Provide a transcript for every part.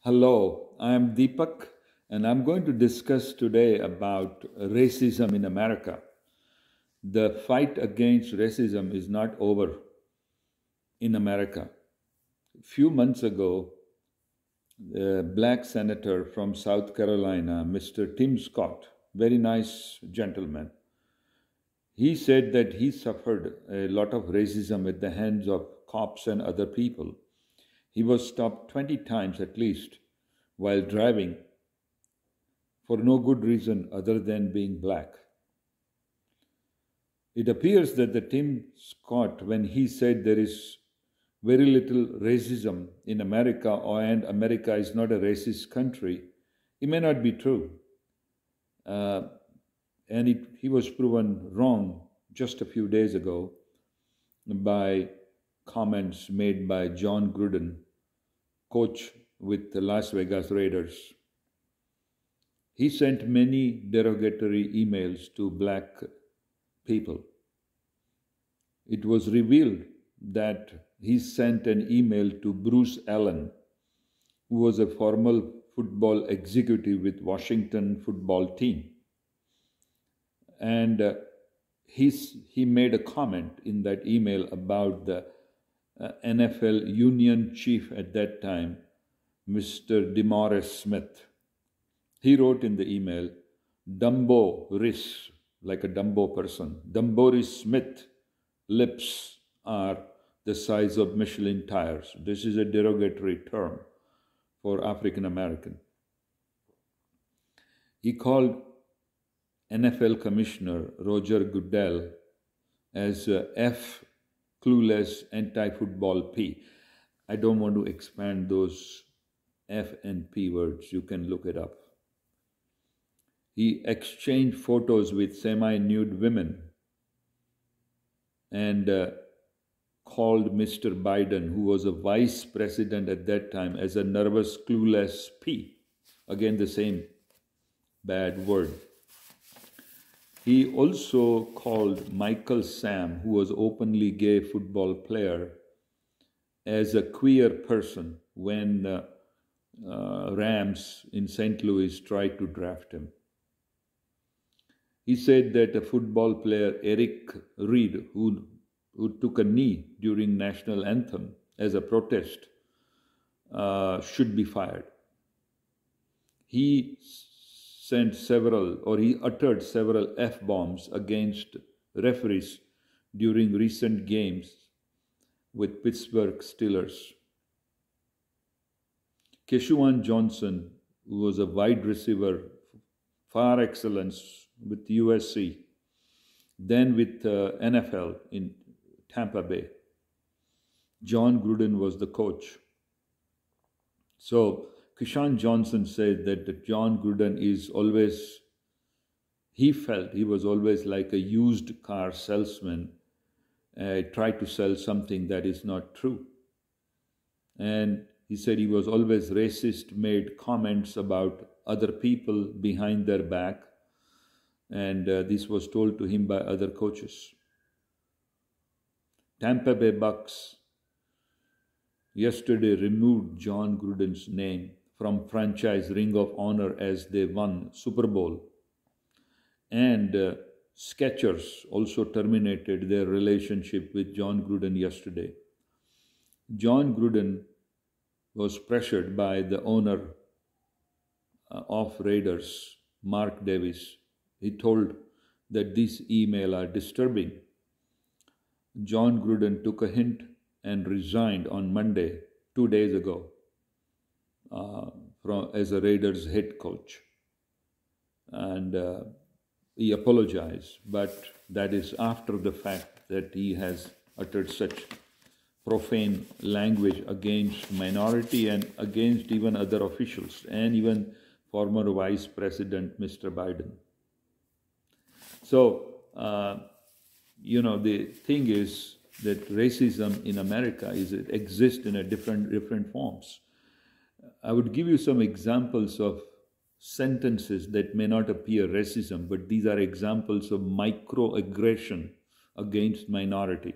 Hello, I am Deepak, and I'm going to discuss today about racism in America. The fight against racism is not over in America. A few months ago, a black senator from South Carolina, Mr. Tim Scott, very nice gentleman, he said that he suffered a lot of racism at the hands of cops and other people. He was stopped 20 times at least while driving for no good reason other than being black. It appears that the Tim Scott, when he said there is very little racism in America and America is not a racist country, it may not be true. Uh, and he was proven wrong just a few days ago by comments made by John Gruden, coach with the Las Vegas Raiders. He sent many derogatory emails to black people. It was revealed that he sent an email to Bruce Allen, who was a former football executive with Washington football team. And he made a comment in that email about the NFL union chief at that time, Mr. DeMaurice Smith. He wrote in the email, Dumbo Riss, like a Dumbo person, Dumboris Smith lips are the size of Michelin tires. This is a derogatory term for African American. He called NFL Commissioner Roger Goodell as F clueless anti-football P. I don't want to expand those F and P words. You can look it up. He exchanged photos with semi-nude women and called Mr. Biden, who was a vice president at that time, as a nervous, clueless P. Again, the same bad word. He also called Michael Sam, who was openly gay football player, as a queer person when Rams in St. Louis tried to draft him. He said that a football player, Eric Reed, who took a knee during national anthem as a protest, should be fired. He uttered several F-bombs against referees during recent games with Pittsburgh Steelers. Keshawn Johnson, who was a wide receiver par excellence with USC, then with NFL in Tampa Bay. John Gruden was the coach. So Keshawn Johnson said that John Gruden he felt he was always like a used car salesman, tried to sell something that is not true. And he said he was always racist, made comments about other people behind their back, and this was told to him by other coaches. Tampa Bay Bucks yesterday removed John Gruden's name from franchise Ring of Honor as they won Super Bowl. And Skechers also terminated their relationship with John Gruden yesterday. John Gruden was pressured by the owner of Raiders, Mark Davis. He told that these emails are disturbing. John Gruden took a hint and resigned on Monday, 2 days ago, as a Raiders head coach. And he apologized, but that is after the fact that he has uttered such profane language against minority and against even other officials and even former Vice President Mr. Biden. So, the thing is that racism in America exists in different forms. I would give you some examples of sentences that may not appear racism, but these are examples of microaggression against minority.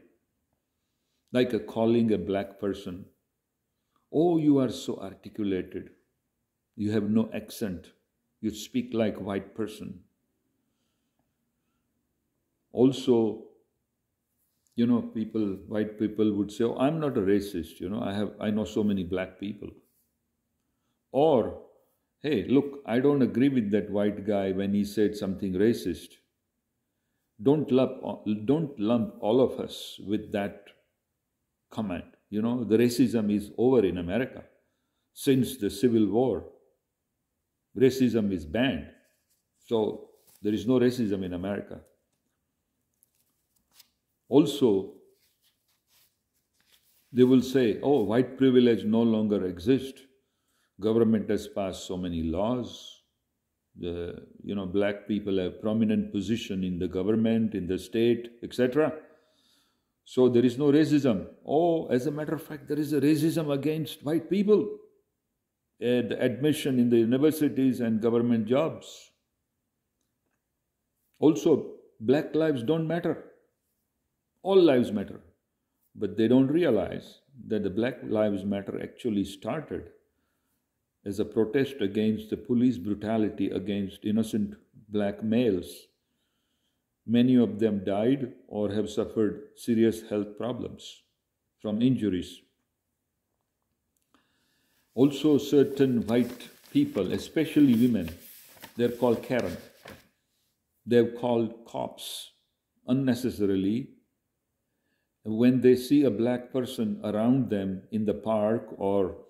Like calling a black person, oh, you are so articulated. You have no accent. You speak like a white person. Also, white people would say, "Oh, I'm not a racist. I know so many black people." Or, "Hey, look, I don't agree with that white guy when he said something racist." Don't lump all of us with that comment. The racism is over in America. Since the Civil War, racism is banned. So there is no racism in America. Also, they will say, "Oh, white privilege no longer exists. Government has passed so many laws. Black people have prominent position in the government, in the state, etc. So there is no racism." Oh, as a matter of fact, there is a racism against white people at the admission in the universities and government jobs. Also, black lives don't matter. All lives matter. But they don't realize that the Black Lives Matter actually started as a protest against the police brutality against innocent black males. Many of them died or have suffered serious health problems from injuries. Also, certain white people, especially women, they're called Karen. They're called cops unnecessarily when they see a black person around them in the park or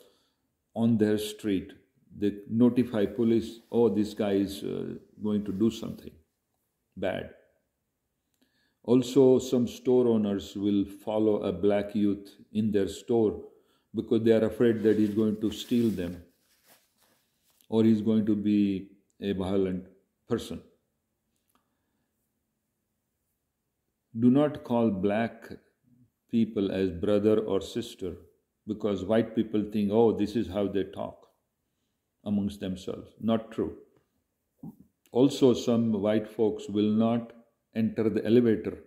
on their street. They notify police, "Oh, this guy is going to do something bad." Also, some store owners will follow a black youth in their store because they are afraid that he's going to steal them or he's going to be a violent person. Do not call black people as brother or sister because white people think, "Oh, this is how they talk amongst themselves." Not true. Also, some white folks will not enter the elevator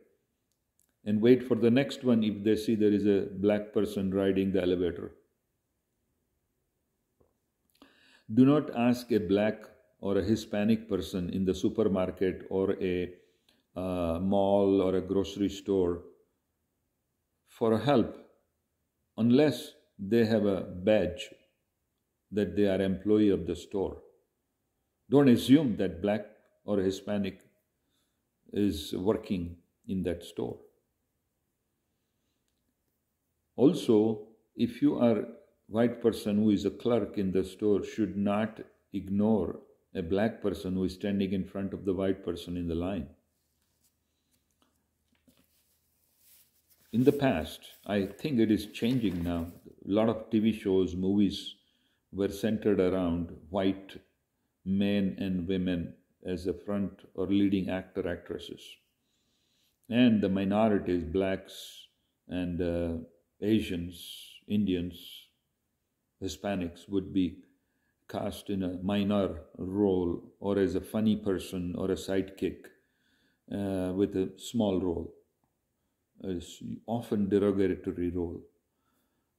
and wait for the next one if they see there is a black person riding the elevator. Do not ask a black or a Hispanic person in the supermarket or a mall or a grocery store for help unless they have a badge that they are employee of the store. Don't assume that black or Hispanic is working in that store. Also, if you are a white person who is a clerk in the store, should not ignore a black person who is standing in front of the white person in the line. In the past, I think it is changing now. A lot of TV shows, movies were centered around white men and women as a front or leading actor, actresses. And the minorities, blacks and Asians, Indians, Hispanics would be cast in a minor role or as a funny person or a sidekick with a small role, often derogatory role.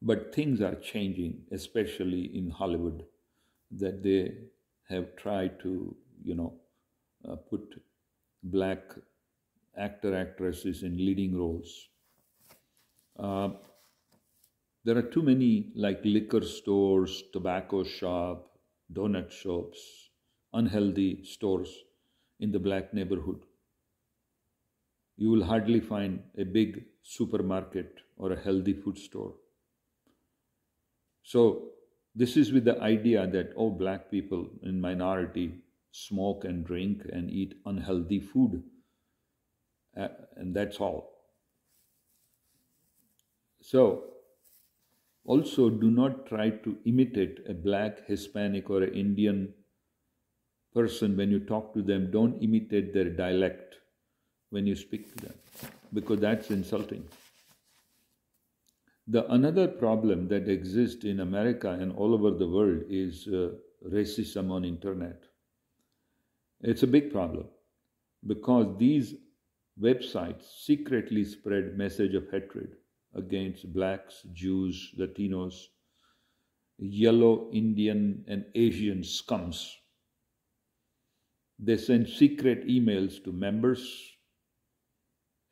But things are changing, especially in Hollywood, that they have tried to, put black actor, actresses in leading roles. There are too many like liquor stores, tobacco shop, donut shops, unhealthy stores in the black neighborhood. You will hardly find a big supermarket or a healthy food store. So this is with the idea that, oh, black people in minority smoke and drink and eat unhealthy food. And that's all. So also do not try to imitate a black, Hispanic or an Indian person when you talk to them. Don't imitate their dialect when you speak to them, because that's insulting. The another problem that exists in America and all over the world is racism on internet. It's a big problem because these websites secretly spread message of hatred against blacks, Jews, Latinos, yellow Indian and Asian scums. They send secret emails to members,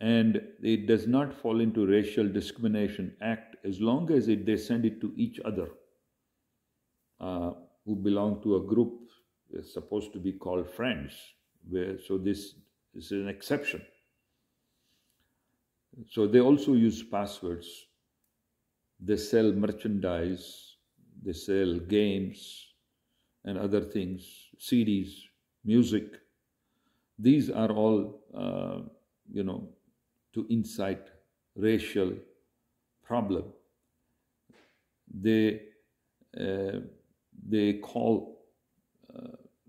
and it does not fall into Racial Discrimination Act as long as they send it to each other who belong to a group is supposed to be called friends. So this is an exception. So they also use passwords. They sell merchandise, they sell games and other things, CDs, music. These are all, to incite racial problem. They call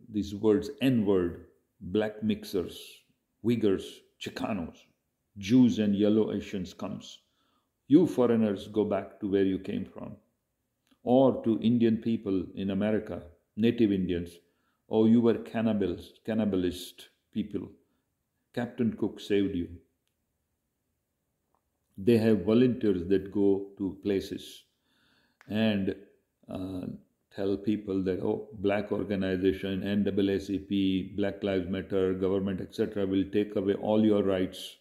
these words N-word, black mixers, Uyghurs, Chicanos, Jews and yellow Asian scums. You foreigners, go back to where you came from. Or to Indian people in America, native Indians. Oh, you were cannibalist people. Captain Cook saved you. They have volunteers that go to places and tell people that, oh, black organization, NAACP, Black Lives Matter, government, etc. will take away all your rights.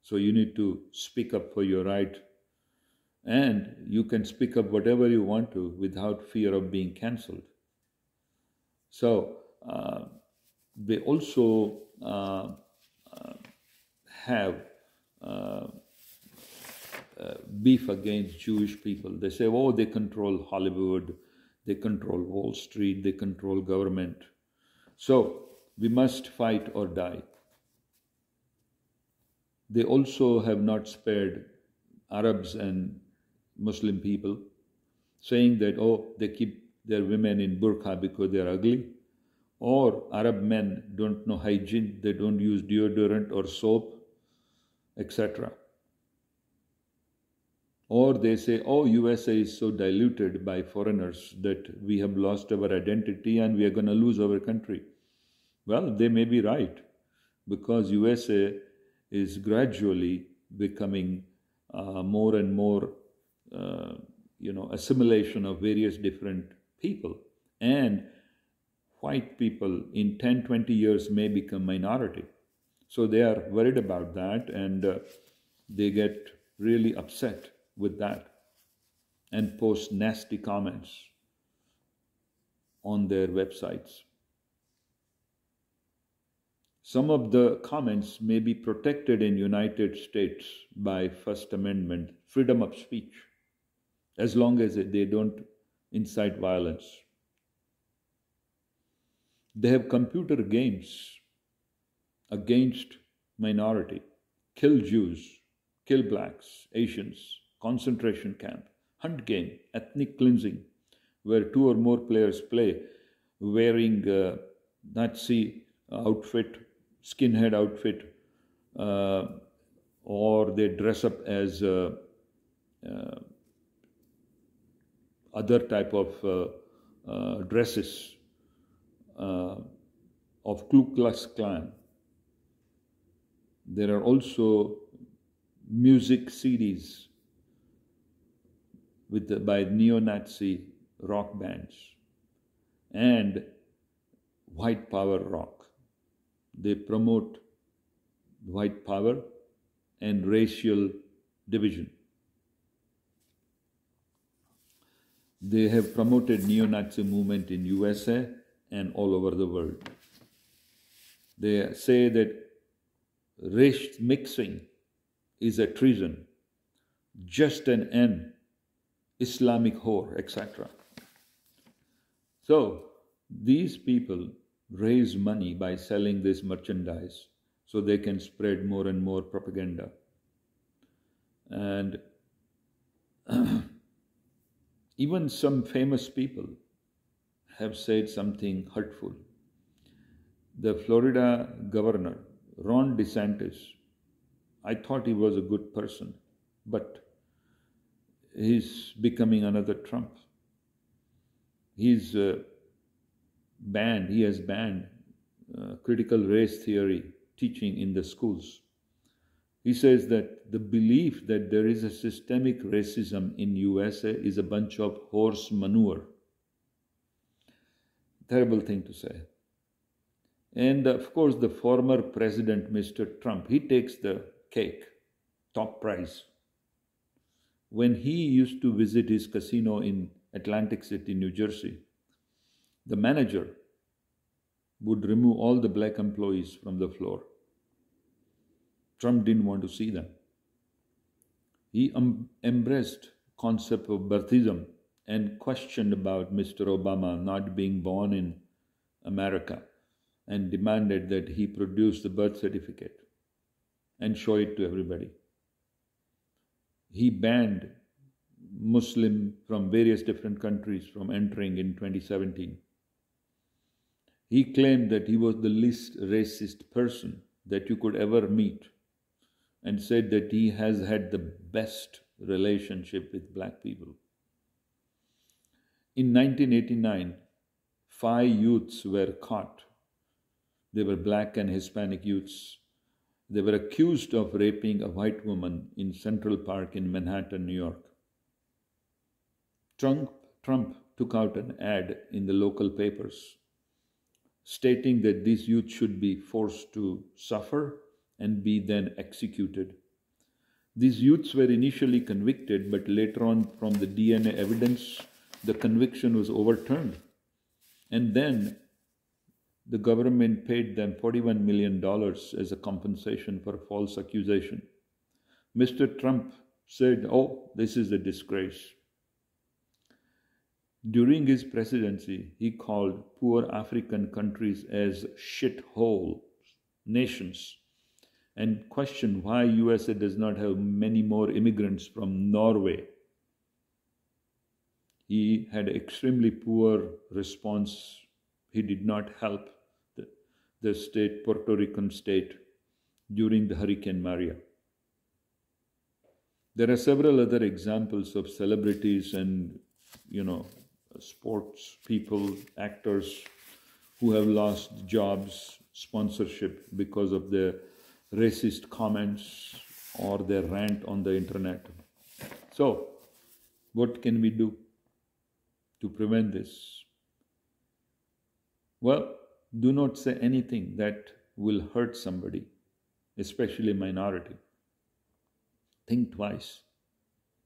So you need to speak up for your right. And you can speak up whatever you want to without fear of being cancelled. So they also have beef against Jewish people. They say, oh, they control Hollywood, they control Wall Street, they control government. So we must fight or die. They also have not spared Arabs and Muslim people, saying that, oh, they keep their women in burqa because they are ugly. Or Arab men don't know hygiene, they don't use deodorant or soap, etc. Or they say, oh, USA is so diluted by foreigners that we have lost our identity and we are going to lose our country. Well, they may be right, because USA is gradually becoming more and more, assimilation of various different people. And white people in 10, 20 years may become minority. So they are worried about that, and they get really upset with that and post nasty comments on their websites. Some of the comments may be protected in United States by First Amendment, freedom of speech, as long as they don't incite violence. They have computer games against minority, kill Jews, kill blacks, Asians, concentration camp, hunt game, ethnic cleansing, where 2 or more players play wearing Nazi outfit, skinhead outfit, or they dress up as other type of dresses of Ku Klux Klan. There are also music CDs by neo-Nazi rock bands and white power rock. They promote white power and racial division. They have promoted neo-Nazi movement in USA and all over the world. They say that race mixing is a treason, just an N, Islamic whore, etc. So these people raise money by selling this merchandise so they can spread more and more propaganda. And even some famous people have said something hurtful. The Florida governor, Ron DeSantis, I thought he was a good person, but he's becoming another Trump. He has banned critical race theory teaching in the schools. He says that the belief that there is a systemic racism in USA is a bunch of horse manure. Terrible thing to say. And of course, the former president, Mr. Trump, he takes the cake, top prize. When he used to visit his casino in Atlantic City, New Jersey, the manager would remove all the black employees from the floor. Trump didn't want to see them. He embraced concept of birthism and questioned about Mr. Obama not being born in America, and demanded that he produce the birth certificate and show it to everybody. He banned Muslims from various different countries from entering in 2017. He claimed that he was the least racist person that you could ever meet, and said that he has had the best relationship with black people. In 1989, 5 youths were caught. They were black and Hispanic youths. They were accused of raping a white woman in Central Park in Manhattan, New York. Trump took out an ad in the local papers stating that these youths should be forced to suffer and be then executed. These youths were initially convicted, but later on, from the DNA evidence, the conviction was overturned. And then the government paid them $41 million as a compensation for false accusation. Mr. Trump said, "Oh, this is a disgrace." During his presidency, he called poor African countries as shithole nations and questioned why USA does not have many more immigrants from Norway. He had extremely poor response. He did not help the state, Puerto Rican state, during the Hurricane Maria. There are several other examples of celebrities and, sports people, actors who have lost jobs, sponsorship because of their racist comments or their rant on the internet. So, what can we do to prevent this? Well, do not say anything that will hurt somebody, especially a minority. Think twice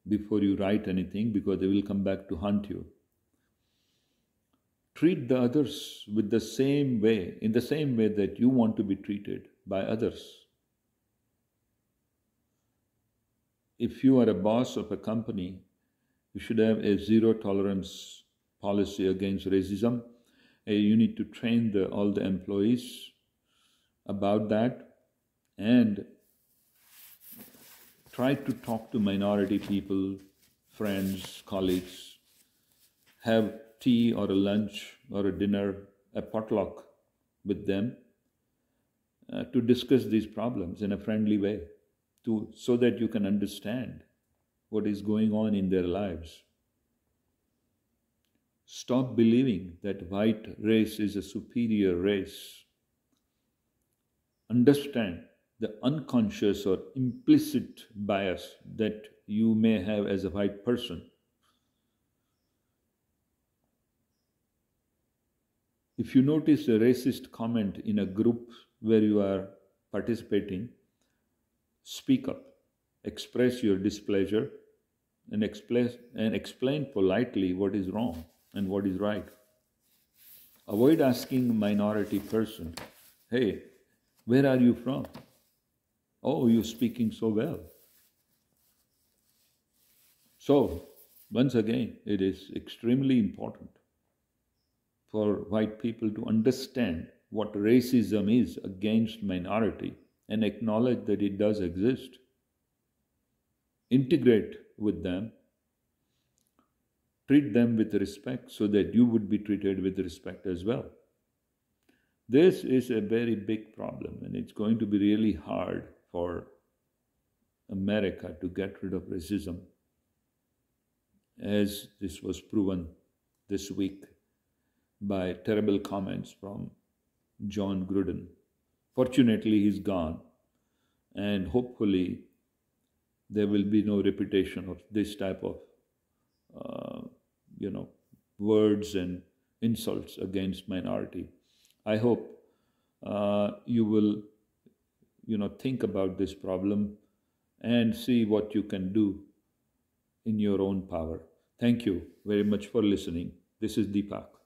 before you write anything, because they will come back to haunt you. Treat the others in the same way that you want to be treated by others. If you are a boss of a company, you should have a zero tolerance policy against racism. You need to train all the employees about that, and try to talk to minority people, friends, colleagues. Have tea or a lunch or a dinner, a potluck with them to discuss these problems in a friendly way, so that you can understand what is going on in their lives. Stop believing that white race is a superior race. Understand the unconscious or implicit bias that you may have as a white person. If you notice a racist comment in a group where you are participating, speak up, express your displeasure, and explain politely what is wrong and what is right. Avoid asking a minority person, "Hey, where are you from? Oh, you're speaking so well." So, once again, it is extremely important for white people to understand what racism is against minority and acknowledge that it does exist. Integrate with them. Treat them with respect so that you would be treated with respect as well. This is a very big problem, and it's going to be really hard for America to get rid of racism, as this was proven this week by terrible comments from John Gruden. Fortunately, he's gone, and hopefully there will be no repetition of this type of uh, you know words and insults against minority. I hope you will think about this problem and see what you can do in your own power. Thank you very much for listening. This is Deepak.